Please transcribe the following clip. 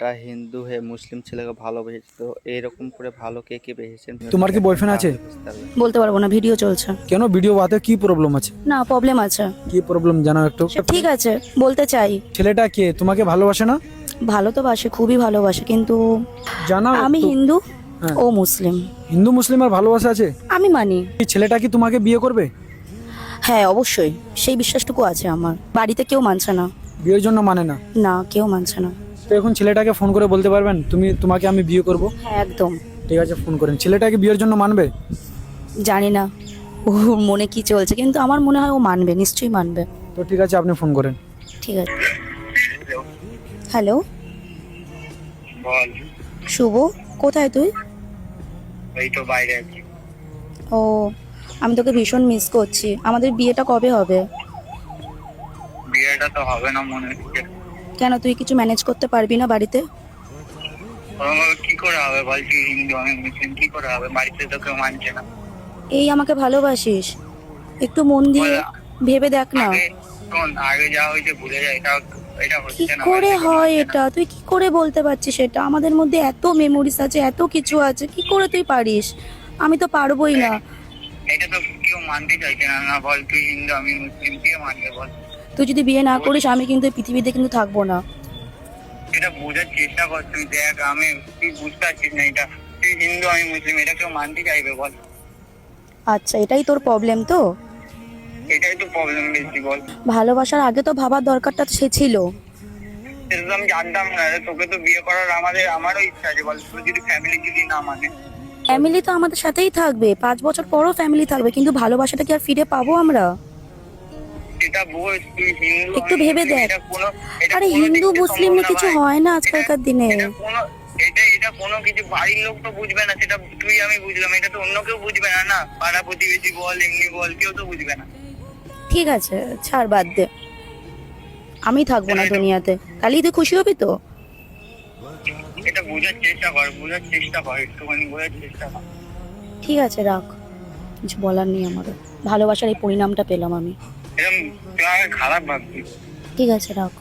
টা হিন্দু হয়ে মুসলিম ছেলেকে ভালোবেসেছে, তো এরকম করে ভালো কে বেসেছেন? তোমার কি বয়ফ্রেন্ড আছে? বলতে পারবো না, ভিডিও চলছে। কেন ভিডিও বাতে কি প্রবলেম আছে? না, প্রবলেম আছে। কি প্রবলেম জানাও একটু। ঠিক আছে, বলতে চাই। ছেলেটা কে তোমাকে ভালোবাসে না? ভালো তো বাসে, খুবই ভালোবাসে, কিন্তু জানাও আমি একটু। হিন্দু, হ্যাঁ। ও মুসলিম। হিন্দু মুসলিম আর ভালোবাসা আছে? আমি মানি। এই ছেলেটা কি তোমাকে বিয়ে করবে? হ্যাঁ, অবশ্যই, সেই বিশ্বাসটুকু আছে আমার। বাড়িতে কেউ মানছে না। বিয়ের জন্য মানে না? না, কেউ মানছে না। তো এখন ছেলেটাকে ফোন করে বলতে পারবেন তোমাকে আমি বিয়ে করব? হ্যাঁ, একদম। ঠিক আছে, ফোন করেন। ছেলেটাকে বিয়ের জন্য মানবে? জানি না ওর মনে কি চলছে, কিন্তু আমার মনে হয় ও মানবে, নিশ্চয়ই মানবে। তো ঠিক আছে, আপনি ফোন করেন। ঠিক আছে। হ্যালো, বল। শুভ, কোথায় তুই? এই তো বাইরে আছি। ও, আমি তোকে ভীষণ মিস করছি। আমাদের বিয়েটা কবে হবে? বিয়েটা তো হবে না মনে হচ্ছে। কেন, তুই কিছু ম্যানেজ করতে পারবি না বাড়িতে? কি করে হবে বল? তুই হিন্দু আমি মুসলিম, কি করে হবে? বাড়িতে তো কেউ মানছে না। এই আমাকে ভালোবাসিস, একটু মন দিয়ে ভেবে দেখ না। শোন, আগে যা হয়েছে ভুলে যায়, এটা কি হচ্ছে না। করে বাড়িতে কেউ হয় মানছে না। এটা? তুই কি করে বলতে পারছিস এটা? আমাদের মধ্যে এত মেমোরিজ আছে, এত কিছু আছে, কি করে তুই পারিস? আমি তো পারবোই না। এটা তো কেউ মানতে চাইছে না। না বল, তুই হিন্দু আমি মুসলিম, কে মানবে বল? তুই যদি বিয়ে না করিস, আমি কিন্তু এই পৃথিবীতে কিন্তু থাকবো না। এটা বোঝার চেষ্টা কর। তুই দেখ, তুই বুঝতে পারছিস না এটা। তুই হিন্দু আমি মুসলিম, এটা কেউ মানতে চাইবে বল? আচ্ছা, এটাই তোর প্রবলেম তো? এটাই তো প্রবলেম বেশি বল। ভালোবাসার আগে তো ভাবার দরকারটা সে ছিল। সেটা তো আমি জানতাম না রে। তোকে তো বিয়ে করার আমারও ইচ্ছা আছে বল। তুই যদি ফ্যামিলি যদি না মানে। ফ্যামিলি তো আমাদের সাথেই থাকবে, 5 বছর পরও ফ্যামিলি থাকবে, কিন্তু ভালোবাসাটা কি আর ফিরে পাবো আমরা? এটা বোঝ, তুই হিন্দু একটু আমি ভেবে মুসলিম, দেখ। এটা আরে কোনো হিন্দু দিক দিয়ে মুসলিম সম্ভব নিয়ে না কিছু ভাই। হয় না আজকালকার দিনে। এটা কোনো কিছু বাড়ির লোক তো বুঝবে না। সেটা তুই আমি বুঝলাম, এটা তো অন্য কেউ বুঝবে না। না পাড়া প্রতিবেশী বল, এমনি বল, কেউ তো বুঝবে না। ঠিক আছে, ছাড়, বাদ দে। আমি থাকবো না দুনিয়াতে, তাহলেই তুই খুশি হবি তো? এটা বোঝার চেষ্টা কর, একটুখানি বোঝার চেষ্টা কর। ঠিক আছে, রাখ। কিছু বলার নেই আমারও। ভালোবাসার এই পরিণামটা পেলাম আমি। এরকম তুই আমাকে খারাপ ভাবছিস। ঠিক আছে, রাখ।